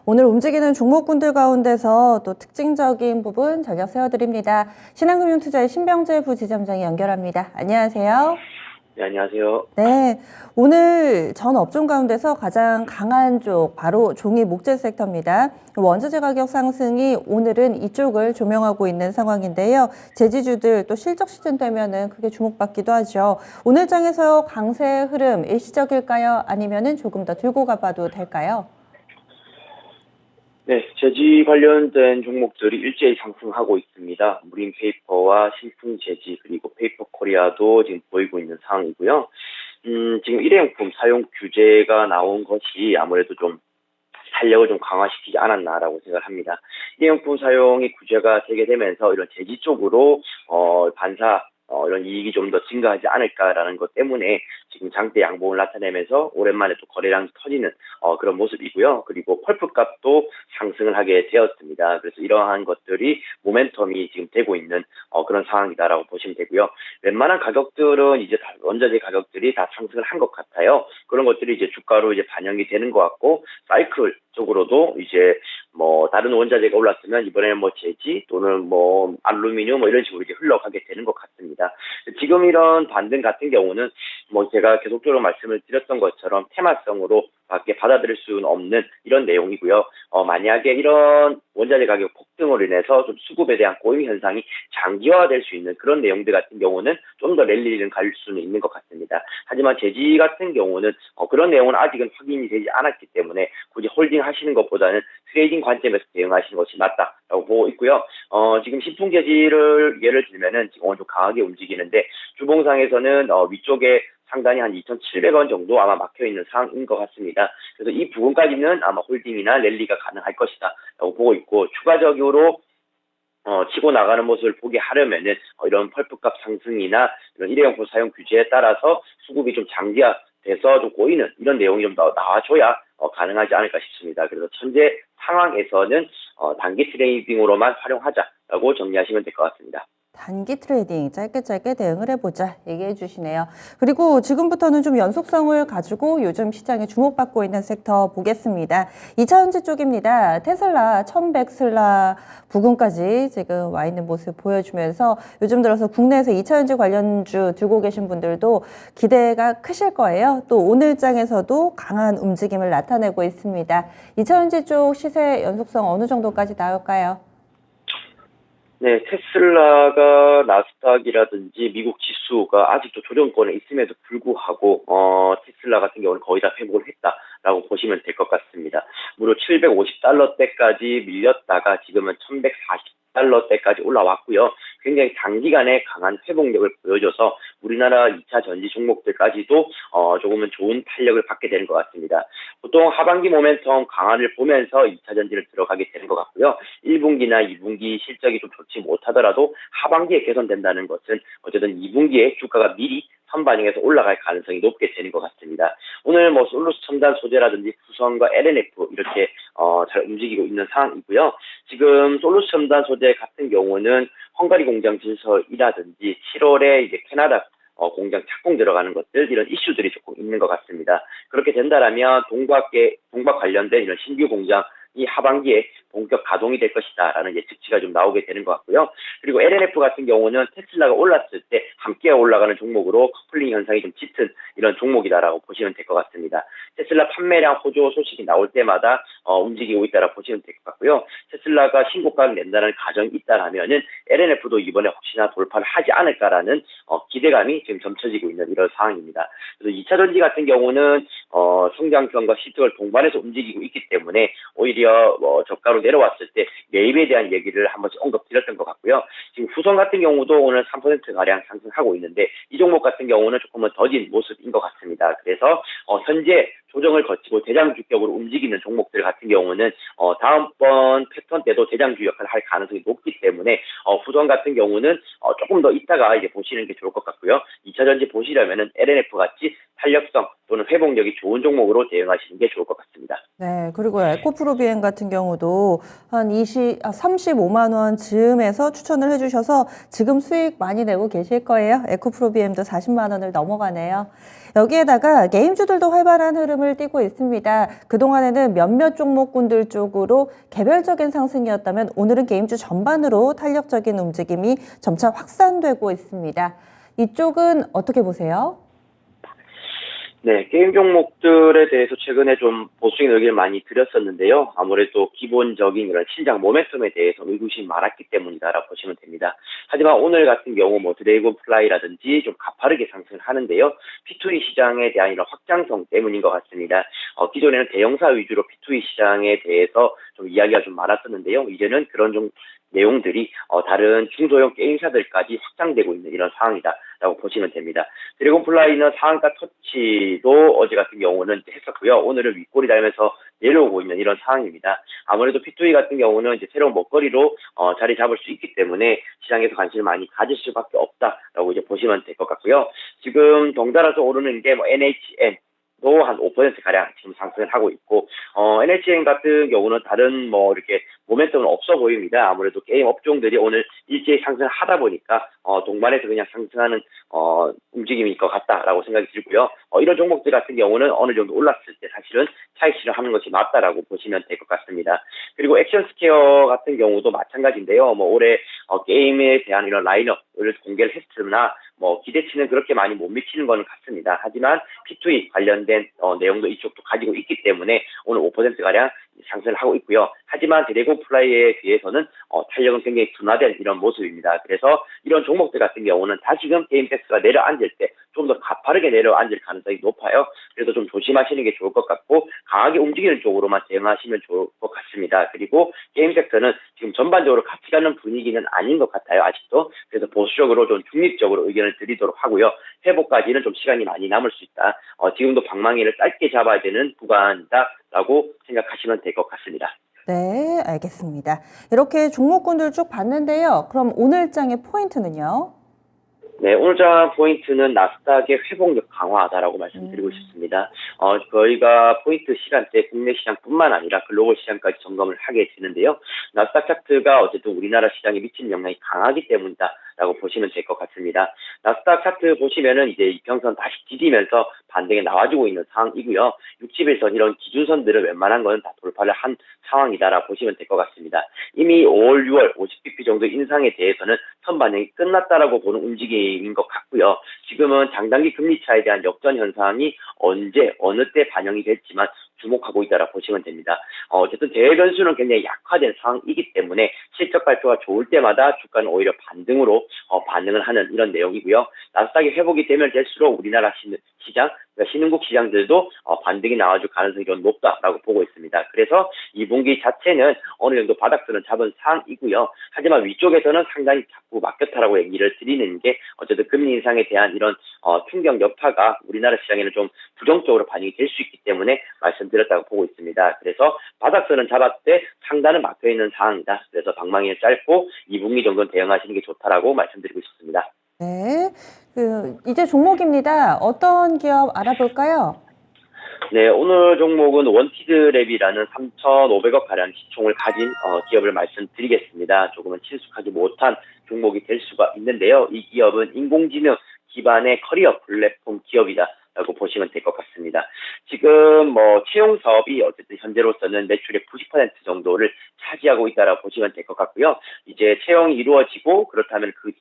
오늘 움직이는 종목군들 가운데서 또 특징적인 부분 전력 세워드립니다. 신한금융투자의 신병재 부지점장이 연결합니다. 안녕하세요. 네, 안녕하세요. 네, 오늘 전 업종 가운데서 가장 강한 쪽 바로 종이 목재 섹터입니다. 원자재 가격 상승이 오늘은 이쪽을 조명하고 있는 상황인데요. 재지주들 또 실적 시즌 되면은 크게 주목받기도 하죠. 오늘 장에서 강세 흐름 일시적일까요? 아니면은 조금 더 들고 가봐도 될까요? 네, 재지 관련된 종목들이 일제히 상승하고 있습니다. 무림페이퍼와 신풍재지 그리고 페이퍼코리아도 지금 보이고 있는 상황이고요. 지금 일회용품 사용 규제가 나온 것이 아무래도 좀 탄력을 좀 강화시키지 않았나라고 생각을 합니다. 일회용품 사용이 규제가 되게 되면서 이런 재지 쪽으로 반사 이런 이익이 좀 더 증가하지 않을까라는 것 때문에 지금 장대 양봉을 나타내면서 오랜만에 또 거래량이 터지는 그런 모습이고요. 그리고 펄프 값도 상승을 하게 되었습니다. 그래서 이러한 것들이 모멘텀이 지금 되고 있는 그런 상황이다라고 보시면 되고요. 웬만한 가격들은 이제 원자재 가격들이 다 상승을 한 것 같아요. 그런 것들이 이제 주가로 이제 반영이 되는 것 같고 사이클 쪽으로도 이제 뭐 다른 원자재가 올랐으면 이번에는 뭐 재지 또는 뭐 알루미늄 뭐 이런 식으로 이제 흘러가게 되는 것 같습니다. 지금 이런 반등 같은 경우는 뭐 제가 계속적으로 말씀을 드렸던 것처럼 테마성으로 밖에 받아들일 수는 없는 이런 내용이고요. 만약에 이런 원자재 가격 폭등으로 인해서 좀 수급에 대한 고임 현상이 장기화될 수 있는 그런 내용들 같은 경우는 좀 더 랠리는 갈 수는 있는 것 같습니다. 하지만 재지 같은 경우는 그런 내용은 아직은 확인이 되지 않았기 때문에 굳이 홀딩 하시는 것보다는 트레이딩 관점에서 대응하시는 것이 맞다라고 보고 있고요. 지금 신풍재지를 예를 들면은 지금 오늘 좀 강하게 움직이는데 주봉상에서는 위쪽에 상단이 한 2,700원 정도 아마 막혀 있는 상황인 것 같습니다. 그래서 이 부분까지는 아마 홀딩이나 랠리가 가능할 것이다라고 보고 있고 추가적으로 치고 나가는 모습을 보게 하려면은 이런 펄프값 상승이나 이런 일회용품 사용 규제에 따라서 수급이 좀 장기화돼서 좀 꼬이는 이런 내용이 좀 더 나와줘야 가능하지 않을까 싶습니다. 그래서 현재 상황에서는 단기 트레이딩으로만 활용하자라고 정리하시면 될 것 같습니다. 단기 트레이딩 짧게 대응을 해보자 얘기해 주시네요. 그리고 지금부터는 좀 연속성을 가지고 요즘 시장에 주목받고 있는 섹터 보겠습니다. 2차전지 쪽입니다. 테슬라 1100슬라 부근까지 지금 와 있는 모습 보여주면서 요즘 들어서 국내에서 2차전지 관련주 들고 계신 분들도 기대가 크실 거예요. 또 오늘 장에서도 강한 움직임을 나타내고 있습니다. 2차전지 쪽 시세 연속성 어느 정도까지 나올까요? 네, 테슬라가 나스닥이라든지 미국 지수가 아직도 조정권에 있음에도 불구하고 테슬라 같은 경우는 거의 다 회복을 했다라고 보시면 될 것 같습니다. 무려 750달러대까지 밀렸다가 지금은 1140달러대까지 올라왔고요. 굉장히 단기간에 강한 회복력을 보여줘서 우리나라 2차 전지 종목들까지도 조금은 좋은 탄력을 받게 되는 것 같습니다. 보통 하반기 모멘텀 강화를 보면서 2차 전지를 들어가게 되는 것 같고요. 1분기나 2분기 실적이 좀 좋지 못하더라도 하반기에 개선된다는 것은 어쨌든 2분기에 주가가 미리 선반영해서 올라갈 가능성이 높게 되는 것 같습니다. 오늘 뭐 솔루스 첨단 소재라든지 후성과 LNF 이렇게 잘 움직이고 있는 상황이고요. 지금 솔루스 첨단 소재 같은 경우는 헝가리 공장 진설이라든지 7월에 이제 캐나다 공장 착공 들어가는 것들 이런 이슈들이 조금 있는 것 같습니다. 그렇게 된다라면 동박 관련된 이런 신규 공장 이 하반기에 본격 가동이 될 것이다라는 예측치가 좀 나오게 되는 것 같고요. 그리고 LNF 같은 경우는 테슬라가 올랐을 때 함께 올라가는 종목으로 커플링 현상이 좀 짙은 이런 종목이다라고 보시면 될 것 같습니다. 테슬라 판매량 호조 소식이 나올 때마다 움직이고 있다라고 보시면 될 것 같고요. 테슬라가 신고가를 낸다는 가정이 있다라면은 LNF도 이번에 혹시나 돌파를 하지 않을까라는 기대감이 지금 점쳐지고 있는 이런 상황입니다. 그래서 2차 전지 같은 경우는 성장성과 실적을 동반해서 움직이고 있기 때문에 오히려 저가로 내려왔을 때 매입에 대한 얘기를 한 번씩 언급드렸던 것 같고요. 지금 후성 같은 경우도 오늘 3%가량 상승하고 있는데 이 종목 같은 경우는 조금은 더딘 모습인 것 같습니다. 그래서 현재 조정을 거치고 대장주격으로 움직이는 종목들 같은 경우는 다음번 패턴 때도 대장주 역할을 할 가능성이 높기 때문에 후성 같은 경우는 조금 더 이따가 이제 보시는 게 좋을 것 같고요. 2차 전지 보시려면은 LNF 같이 탄력성 또는 회복력이 좋은 종목으로 대응하시는 게 좋을 것 같습니다. 네, 그리고 에코프로비엠 같은 경우도 한 35만 원 즈음에서 추천을 해주셔서 지금 수익 많이 내고 계실 거예요. 에코프로비엠도 40만 원을 넘어가네요. 여기에다가 게임주들도 활발한 흐름을 시장을 띄고 있습니다. 그동안에는 몇몇 종목군들 쪽으로 개별적인 상승이었다면 오늘은 게임주 전반으로 탄력적인 움직임이 점차 확산되고 있습니다. 이쪽은 어떻게 보세요? 네, 게임 종목들에 대해서 최근에 좀 보수적인 의견을 많이 드렸었는데요. 아무래도 기본적인 이런 신장 모멘텀에 대해서 의구심이 많았기 때문이다라고 보시면 됩니다. 하지만 오늘 같은 경우 뭐 드래곤 플라이라든지 좀 가파르게 상승을 하는데요. P2E 시장에 대한 이런 확장성 때문인 것 같습니다. 기존에는 대형사 위주로 P2E 시장에 대해서 좀 이야기가 좀 많았었는데요. 이제는 그런 좀 내용들이 다른 중소형 게임사들까지 확장되고 있는 이런 상황이다라고 보시면 됩니다. 드래곤 플라이는 상한가 터치도 어제 같은 경우는 했었고요. 오늘은 윗골이 달면서 내려오고 있는 이런 상황입니다. 아무래도 P2E 같은 경우는 이제 새로운 먹거리로 자리 잡을 수 있기 때문에 시장에서 관심을 많이 가질 수밖에 없다라고 이제 보시면 될 것 같고요. 지금 덩달아서 오르는 게 뭐 NHN 도 한 5%가량 지금 상승을 하고 있고, NHN 같은 경우는 다른 뭐 이렇게 모멘텀은 없어 보입니다. 아무래도 게임 업종들이 오늘 일제히 상승을 하다 보니까, 동반해서 그냥 상승하는, 움직임일 것 같다라고 생각이 들고요. 이런 종목들 같은 경우는 어느 정도 올랐을 때 사실은 차익 실현하는 것이 맞다라고 보시면 될 것 같습니다. 그리고 액션 스퀘어 같은 경우도 마찬가지인데요. 뭐 올해, 게임에 대한 이런 라인업을 공개를 했으나, 뭐 기대치는 그렇게 많이 못 미치는 거는 같습니다. 하지만 P2E 관련된 내용도 이쪽도 가지고 있기 때문에 오늘 5%가량 상승을 하고 있고요. 하지만 드래곤 플라이에 비해서는 탄력은 굉장히 둔화된 이런 모습입니다. 그래서 이런 종목들 같은 경우는 다시금 게임팩스가 내려앉을 때 좀 더 가파르게 내려앉을 가능성이 높아요. 그래서 좀 조심하시는 게 좋을 것 같고 강하게 움직이는 쪽으로만 대응하시면 좋을 것 같습니다. 그리고 게임 섹터는 지금 전반적으로 같이 가는 분위기는 아닌 것 같아요. 아직도. 그래서 보수적으로 좀 중립적으로 의견을 드리도록 하고요. 회복까지는 좀 시간이 많이 남을 수 있다. 지금도 방망이를 짧게 잡아야 되는 구간이다라고 생각하시면 될 것 같습니다. 네, 알겠습니다. 이렇게 종목군들 쭉 봤는데요. 그럼 오늘장의 포인트는요? 네, 오늘 장 포인트는 나스닥의 회복력 강화다라고 말씀드리고 싶습니다. 저희가 포인트 시간대 국내 시장뿐만 아니라 글로벌 시장까지 점검을 하게 되는데요. 나스닥 차트가 어쨌든 우리나라 시장에 미친 영향이 강하기 때문이다라고 보시면 될 것 같습니다. 나스닥 차트 보시면은 이제 이평선 다시 디디면서 반등에 나와주고 있는 상황이고요. 60일선 이런 기준선들을 웬만한 거는 다 돌파를 한 상황이다라고 보시면 될 것 같습니다. 이미 5월, 6월 50bp 정도 인상에 대해서는 선 반영이 끝났다라고 보는 움직임인 것 같고요. 지금은 장단기 금리 차에 대한 역전 현상이 언제 어느 때 반영이 됐지만 주목하고 있다라고 보시면 됩니다. 어쨌든 대외 변수는 굉장히 약화된 상황이기 때문에 실적 발표가 좋을 때마다 주가는 오히려 반등으로 반응을 하는 이런 내용이고요. 나스닥이 회복이 되면 될수록 우리나라 시장, 그러니까 신흥국 시장들도 반등이 나와줄 가능성이 좀 높다라고 보고 있습니다. 그래서 2분기 자체는 어느 정도 바닥선을 잡은 상황이고요. 하지만 위쪽에서는 상당히 자꾸 막혔다라고 얘기를 드리는 게 어쨌든 금리 인상에 대한 이런 충격 여파가 우리나라 시장에는 좀 부정적으로 반영이 될 수 있기 때문에 말씀드렸다고 보고 있습니다. 그래서 바닥선은 잡았을 때 상단은 막혀있는 상황이다. 그래서 방망이는 짧고 2분기 정도는 대응하시는 게 좋다라고 말씀드리고 싶습니다. 네, 이제 종목입니다. 어떤 기업 알아볼까요? 네, 오늘 종목은 원티드랩이라는 3,500억 가량 시총을 가진 기업을 말씀드리겠습니다. 조금은 친숙하지 못한 종목이 될 수가 있는데요. 이 기업은 인공지능 기반의 커리어 플랫폼 기업이다라고 보시면 될 것 같습니다. 지금 뭐 채용 사업이 어쨌든 현재로서는 매출의 90% 정도를 차지하고 있다라고 보시면 될 것 같고요. 이제 채용이 이루어지고 그렇다면 그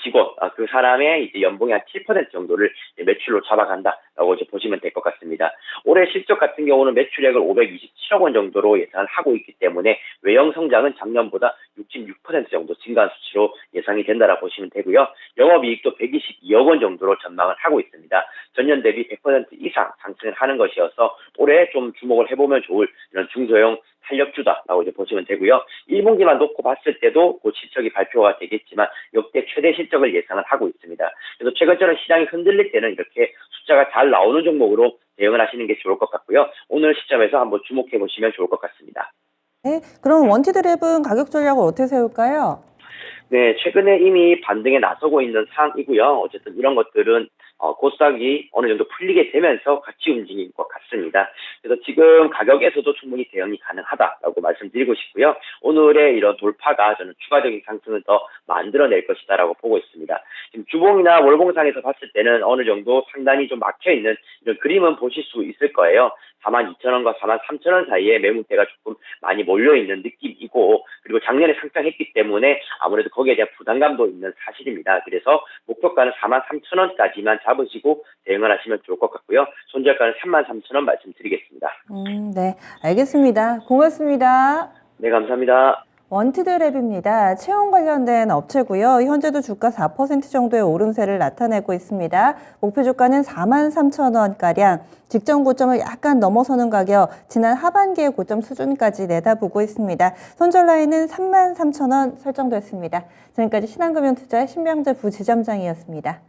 직원, 그 사람의 이제 연봉이 한 7% 정도를 매출로 잡아간다라고 이제 보시면 될 것 같습니다. 올해 실적 같은 경우는 매출액을 527억 원 정도로 예상을 하고 있기 때문에 외형 성장은 작년보다 66% 정도 증가한 수치로 예상이 된다라고 보시면 되고요. 영업이익도 122억 원 정도로 전망을 하고 있습니다. 전년 대비 100% 이상 상승을 하는 것이어서 올해 좀 주목을 해보면 좋을 이런 중소형 탄력주다라고 이제 보시면 되고요. 1분기만 놓고 봤을 때도 그 실적이 발표가 되겠지만 역대 최대 실적을 예상을 하고 있습니다. 그래서 최근처럼 시장이 흔들릴 때는 이렇게 숫자가 잘 나오는 종목으로 대응을 하시는 게 좋을 것 같고요. 오늘 시점에서 한번 주목해 보시면 좋을 것 같습니다. 네, 그럼 원티드랩은 가격 전략을 어떻게 세울까요? 네, 최근에 이미 반등에 나서고 있는 상황이고요. 어쨌든 이런 것들은 코스닥이 어느 정도 풀리게 되면서 같이 움직일 것 같습니다. 그래서 지금 가격에서도 충분히 대응이 가능하다라고 말씀드리고 싶고요. 오늘의 이런 돌파가 저는 추가적인 상승을 더 만들어낼 것이다라고 보고 있습니다. 지금 주봉이나 월봉상에서 봤을 때는 어느 정도 상단이 좀 막혀있는 이런 그림은 보실 수 있을 거예요. 42,000원과 43,000원 사이에 매물대가 조금 많이 몰려있는 느낌이고, 그리고 작년에 상장했기 때문에 아무래도 거기에 대한 부담감도 있는 사실입니다. 그래서 목표가는 43,000원까지만 잡으시고 대응을 하시면 좋을 것 같고요. 손절가는 33,000원 말씀드리겠습니다. 네, 알겠습니다. 고맙습니다. 네, 감사합니다. 원티드랩입니다. 채용 관련된 업체고요. 현재도 주가 4% 정도의 오름세를 나타내고 있습니다. 목표 주가는 43,000원가량, 직전 고점을 약간 넘어서는 가격, 지난 하반기의 고점 수준까지 내다보고 있습니다. 손절 라인은 33,000원 설정됐습니다. 지금까지 신한금융투자의 신명재 부지점장이었습니다.